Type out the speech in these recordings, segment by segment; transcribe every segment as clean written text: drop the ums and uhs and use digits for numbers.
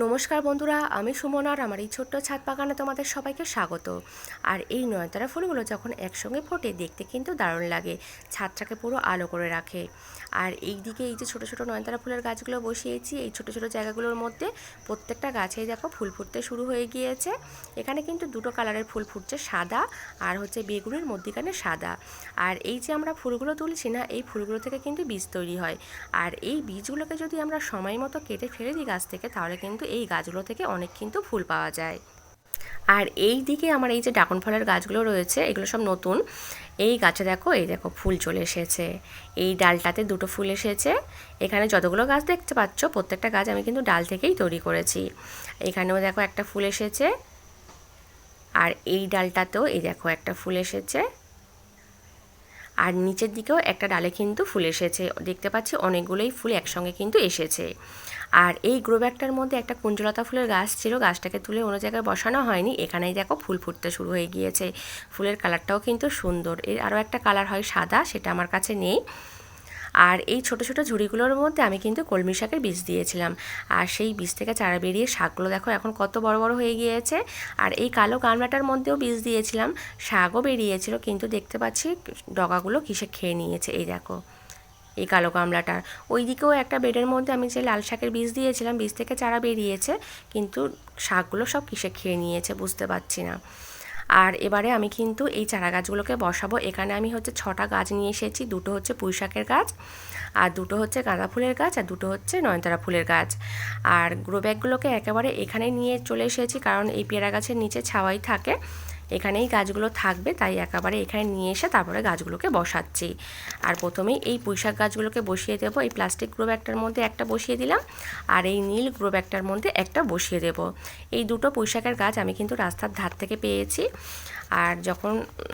নমস্কার বন্ধুরা, আমি সুমন আর আমার এই ছোট্ট ছাদ বাগানে তোমাদের সবাইকে স্বাগত। আর এই নয়নতারা ফুলগুলো যখন একসঙ্গে ফোটে দেখতে কিন্তু দারুণ লাগে, ছাদটাকে পুরো আলো করে রাখে। আর এই দিকে এই যে ছোট ছোট নয়নতারা ফুলের গাছগুলো বসিয়েছি এই ছোট ছোট জায়গাগুলোর মধ্যে, প্রত্যেকটা গাছেই দেখো ফুল ফুটতে শুরু হয়ে গিয়েছে। এখানে কিন্তু দুটো কালারের ফুল ফুটছে, সাদা আর হচ্ছে বেগুনের মধ্যিখানে সাদা। আর এই যে আমরা ফুলগুলো তুলছি না, এই ফুলগুলো থেকে কিন্তু বীজ তৈরি হয়। আর এই বীজগুলোকে যদি আমরা সময় মতো কেটে ফেলে দিই গাছ থেকে, তাহলে কিন্তু এই গাছগুলো থেকে অনেক কিন্তু ফুল পাওয়া যায়। আর এই দিকে আমার এই যে ড্রাগন ফলের গাছগুলো রয়েছে, এগুলো সব নতুন। এই গাছে দেখো, এই দেখো ফুল চলে এসেছে। এই ডালটাতে দুটো ফুল এসেছে। এখানে যতগুলো গাছ দেখতে পাচ্ছ, প্রত্যেকটা গাছ আমি কিন্তু ডাল থেকেই তৈরি করেছি। এখানেও দেখো একটা ফুল এসেছে, আর এই ডালটাতেও এই দেখো একটা ফুল এসেছে। আর নিচের দিকেও একটা ডালে কিন্তু ফুল এসেছে, দেখতে পাচ্ছি অনেকগুলোই ফুল একসঙ্গে কিন্তু এসেছে। আর এই গ্রো ব্যাগটার মধ্যে একটা কুঞ্জলতা ফুলের গাছ ছিল, গাছটাকে তুলে অন্য জায়গায় বসানো হয়নি, এখানেই দেখো ফুল ফুটতে শুরু হয়ে গিয়েছে। ফুলের কালারটাও কিন্তু সুন্দর। এর আরও একটা কালার হয় সাদা, সেটা আমার কাছে নেই। আর এই ছোট ছোট ঝুড়িগুলোর মধ্যে আমি কিন্তু কলমি শাকের বীজ দিয়েছিলাম, আর সেই বীজ থেকে চারা বেরিয়ে শাকগুলো দেখো এখন কত বড় বড় হয়ে গিয়েছে। আর এই কালো গামলাটার মধ্যেও বীজ দিয়েছিলাম, শাকও বেরিয়েছিল, কিন্তু দেখতে পাচ্ছি ডগাগুলো কিসে খেয়ে নিয়েছে। এই দেখো এই কালো গামলাটার ওই দিকেও একটা বেডের মধ্যে আমি যে লাল শাকের বীজ দিয়েছিলাম, বীজ থেকে চারা বেরিয়েছে, কিন্তু শাকগুলো সব কিসে খেয়ে নিয়েছে বুঝতে পারছি না। আর এবারে আমি কিন্তু এই চারা গাছগুলোকে বসাবো। এখানে আমি হচ্ছে 6টা গাছ নিয়ে এসেছি, দুটো হচ্ছে পুঁই শাকের গাছ, আর দুটো হচ্ছে গাঁদা ফুলের গাছ, আর দুটো হচ্ছে নয়নতারা ফুলের গাছ। আর গ্রো ব্যাগগুলোকে একেবারে এখানে নিয়ে চলে এসেছি, কারণ এই পেয়ারা গাছের নিচে ছাওয়াই থাকে, এখানেই গাছগুলো থাকবে, তাই একেবারে এখানে নিয়ে এসে তারপরে গাছগুলোকে বসাচ্ছি। আর প্রথমেই এই পুঁইশাক গাছগুলোকে বসিয়ে দেবো। এই প্লাস্টিক গ্রো ব্যাগটার মধ্যে একটা বসিয়ে দিলাম, আর এই নীল গ্রো ব্যাগটার মধ্যে একটা বসিয়ে দেব। এই দুটো পুঁইশাকের গাছ আমি কিন্তু রাস্তার ধার থেকে পেয়েছি। আর যখন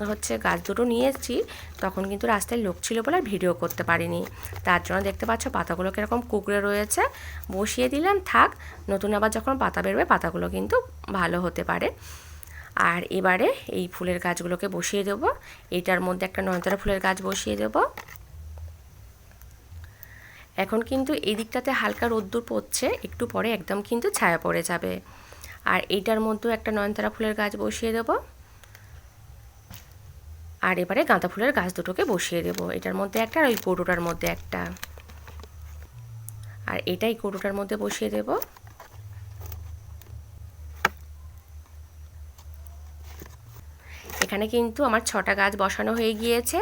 হচ্ছে গাছ দুটো নিয়েছি, তখন কিন্তু রাস্তায় লোক ছিল বলে ভিডিও করতে পারিনি, তার জন্য দেখতে পাচ্ছ পাতাগুলো কীরকম কুকড়ে রয়েছে। বসিয়ে দিলাম, থাক, নতুন আবার যখন পাতা বেরোবে পাতাগুলো কিন্তু ভালো হতে পারে। আর এবারে এই ফুলের গাছগুলোকে বসিয়ে দেবো। এইটার মধ্যে একটা নয়নতারা ফুলের গাছ বসিয়ে দেব। এখন কিন্তু এই দিকটাতে হালকা রোদ্দুর পড়ছে, একটু পরে একদম কিন্তু ছায়া পড়ে যাবে। আর এইটার মধ্যেও একটা নয়নতারা ফুলের গাছ বসিয়ে দেব। আর এবারে গাঁদা ফুলের গাছ দুটোকে বসিয়ে দেব, এটার মধ্যে একটা আর ওই কৌটোটার মধ্যে একটা। আর এটাই কৌটোটার মধ্যে বসিয়ে দেব। এখানে কিন্তু আমার 6টা গাছ বসানো হয়ে গিয়েছে।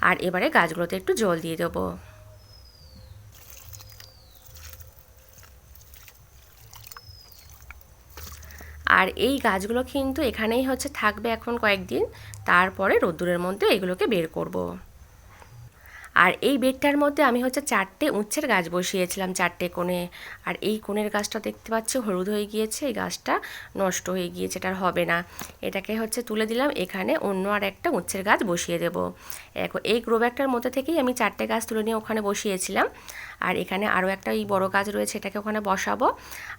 আর এবারে গাছগুলোতে একটু জল দিয়ে দেবো। আর এই গাছগুলো কিন্তু এখানেই হচ্ছে থাকবে এখন কয়েকদিন, তারপরে রোদ্দুরের মধ্যে এগুলোকে বের করব। আর এই বেডটার মধ্যে আমি হচ্ছে 4টে উচ্ছের গাছ বসিয়েছিলাম, 4টে কোণে। আর এই কোণের গাছটা দেখতে পাচ্ছি হলুদ হয়ে গিয়েছে, এই গাছটা নষ্ট হয়ে গিয়েছে, এটার হবে না। এটাকে হচ্ছে তুলে দিলাম, এখানে অন্য আর একটা উচ্ছের গাছ বসিয়ে দেব। এখন এই গ্রো ব্যাগটার মধ্যে থেকেই আমি 4টে গাছ তুলে নিয়ে ওখানে বসিয়েছিলাম। আর এখানে আরও একটা এই বড় গাছ রয়েছে, এটাকে ওখানে বসাবো।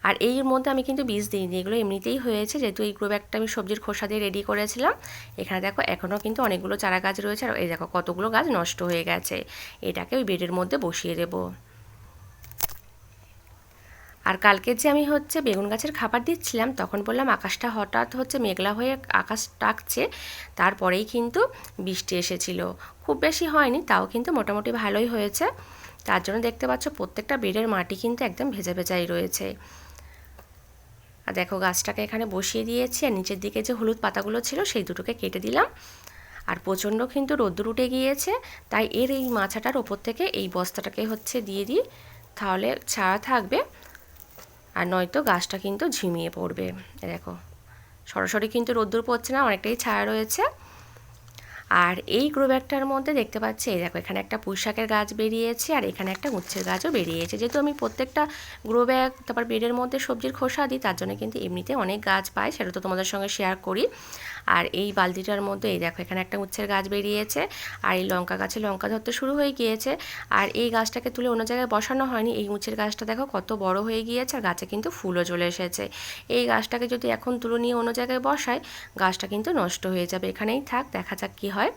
আর এর মধ্যে আমি কিন্তু বীজ দিইনি, এগুলো এমনিতেই হয়েছে, যেহেতু এই গ্রো ব্যাগটা আমি সবজির খোসা দিয়ে রেডি করেছিলাম। এখানে দেখো এখনও কিন্তু অনেকগুলো চারা গাছ রয়েছে, আর এই দেখো কতগুলো গাছ নষ্ট হয়ে গেছে। এটাকে ওই বেডের মধ্যে বসিয়ে দেব। আর কালকে যে আমি হচ্ছে বেগুন গাছের খাবার দিচ্ছিলাম, তখন বললাম আকাশটা হঠাৎ হচ্ছে মেঘলা হয়ে আকাশ ডাকছে, তারপরেই কিন্তু বৃষ্টি এসেছিল। খুব বেশি হয়নি, তাও কিন্তু মোটামুটি ভালোই হয়েছে। তার জন্য দেখতে পাচ্ছ প্রত্যেকটা বেডের মাটি কিন্তু একদম ভেজা ভেজাই রয়েছে। আর দেখো গাছটাকে এখানে বসিয়ে দিয়েছি, আর নিচের দিকে যে হলুদ পাতাগুলো ছিল সেই দুটোকে কেটে দিলাম। আর প্রচণ্ড কিন্তু রোদ্দুর উঠে গিয়েছে, তাই এর এই মাচাটার ওপর থেকে এই বস্তাটাকে হচ্ছে দিয়ে দিই, তাহলে ছায়া থাকবে। আর নয়তো গাছটা কিন্তু ঝিমিয়ে পড়বে। দেখো সরাসরি কিন্তু রোদ্দুর পড়ছে না, অনেকটাই ছায়া রয়েছে। আর এই গ্রো ব্যাগটার মধ্যে দেখতে পাচ্ছি, এই দেখো এখানে একটা পুঁইশাকের গাছ বেরিয়েছে, আর এখানে একটা উচ্ছের গাছও বেরিয়েছে। যেহেতু আমি প্রত্যেকটা গ্রো ব্যাগ তারপর বেডের মধ্যে সবজির খোসা দিই, তার জন্য কিন্তু এমনিতে অনেক গাছ পাই, সেটা তো তোমাদের সঙ্গে শেয়ার করি। আর এই বালতিটার মধ্যে এই দেখো এখানে একটা উচ্ছের গাছ বেরিয়েছে, আর এই লঙ্কা গাছে লঙ্কা ধরতে শুরু হয়ে গিয়েছে। আর এই গাছটাকে তুলে অন্য জায়গায় বসানো হয়নি, এই উচ্ছের গাছটা দেখো কত বড় হয়ে গিয়েছে, আর গাছে কিন্তু ফুলও চলে এসেছে। এই গাছটাকে যদি এখন তুলে নিয়ে অন্য জায়গায় বসাই, গাছটা কিন্তু নষ্ট হয়ে যাবে, এখানেই থাক, দেখা যাক কী হয়।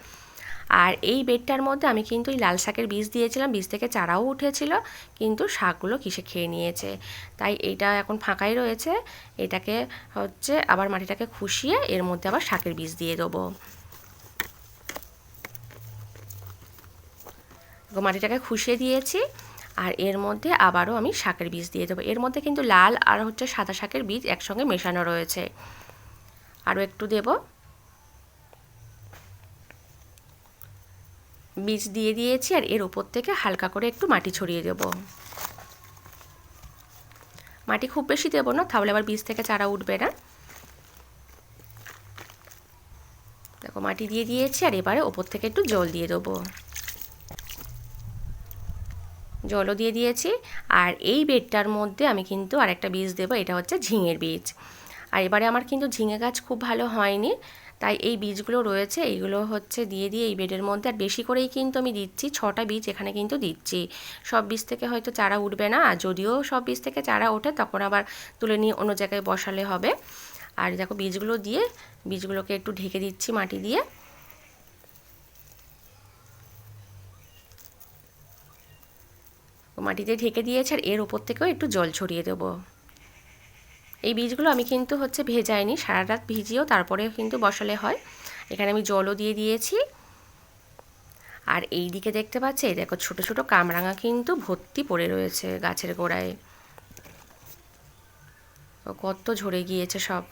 আর এই বেডটার মধ্যে আমি কিন্তু এই লাল শাকের বীজ দিয়েছিলাম, বীজ থেকে চারাও উঠেছিল, কিন্তু শাকগুলো কিসে খেয়ে নিয়েছে। তাই এইটা এখন ফাঁকাই রয়েছে। এটাকে হচ্ছে আবার মাটিটাকে খুশিয়ে এর মধ্যে আবার শাকের বীজ দিয়ে দেবো। মাটিটাকে খুশিয়ে দিয়েছি, আর এর মধ্যে আবারও আমি শাকের বীজ দিয়ে দেবো। এর মধ্যে কিন্তু লাল আর হচ্ছে সাদা শাকের বীজ একসঙ্গে মেশানো রয়েছে। আরও একটু দেব। বীজ দিয়ে দিয়েছি, আর এর উপর থেকে হালকা করে একটু মাটি ছড়িয়ে দেব। মাটি খুব বেশি দেব না, তাহলে আবার বীজ থেকে চারা উঠবে না। দেখো মাটি দিয়ে দিয়েছি, আর এবারে ওপর থেকে একটু জল দিয়ে দেবো। জলও দিয়ে দিয়েছি। আর এই বেডটার মধ্যে আমি কিন্তু আরেকটা বীজ দেবো, এটা হচ্ছে ঝিঙের বীজ। আর এবারে আমার কিন্তু ঝিঙে গাছ খুব ভালো হয়নি, তাই এই বীজগুলো রয়েছে এইগুলো হচ্ছে দিয়ে এই বেডের মধ্যে। আর বেশি করেই কিন্তু আমি দিচ্ছি, 6টা বীজ এখানে কিন্তু দিচ্ছি। সব বীজ থেকে হয়তো চারা উঠবে না, আর যদিও সব বীজ থেকে চারা ওঠে তখন আবার তুলে নিয়ে অন্য জায়গায় বসালে হবে। আর দেখো বীজগুলো দিয়ে বীজগুলোকে একটু ঢেকে দিচ্ছি মাটি দিয়ে। মাটিতে ঢেকে দিয়েছে, আর এর উপর থেকেও একটু জল ছড়িয়ে দেবো। এই বীজগুলো আমি কিন্তু হচ্ছে ভেজাইনি, সারা রাত ভিজিয়েও তারপরে কিন্তু বসালে হয়। এখানে আমি জলও দিয়ে দিয়েছি। আর এই দিকে দেখতে পাচ্ছি, এই দেখো ছোট ছোট কামরাঙা কিন্তু ভর্তি পড়ে রয়েছে গাছের গোড়ায়, কত ঝরে গিয়েছে সব।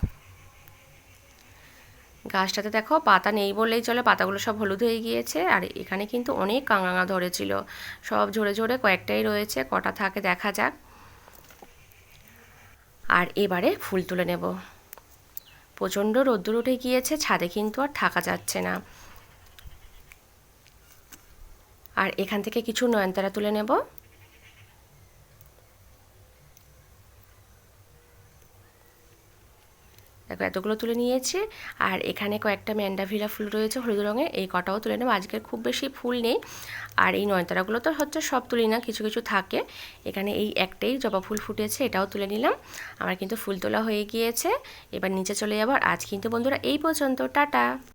গাছটাতে দেখো পাতা নেই বললেই চলে, পাতাগুলো সব হলুদ হয়ে গিয়েছে। আর এখানে কিন্তু অনেক কামরাঙা ধরেছিল, সব ঝরে ঝরে কয়েকটাই রয়েছে, কটা থাকে দেখা যাক। আর এবারে ফুল তুলে নেব। প্রচণ্ড রোদ্দুর উঠে গিয়েছে, ছাদে কিন্তু আর থাকা যাচ্ছে না। আর এখান থেকে কিছু নয়নতারা তুলে নেব। দেখো এতগুলো তুলে নিয়েছি। আর এখানে কয়েকটা ম্যান্ডাভিলা ফুল রয়েছে হলুদ রঙের, এই কটাও তুলে নেব। আজকের খুব বেশি ফুল নেই। আর এই নয়নতারাগুলো তো হচ্ছে সব তুলি না, কিছু কিছু থাকে। এখানে এই একটাই জবা ফুল ফুটেছে, এটাও তুলে নিলাম। আমার কিন্তু ফুল তোলা হয়ে গিয়েছে। এবার নিচে চলে যাবো। আর আজ কিন্তু বন্ধুরা এই পর্যন্ত, টাটা।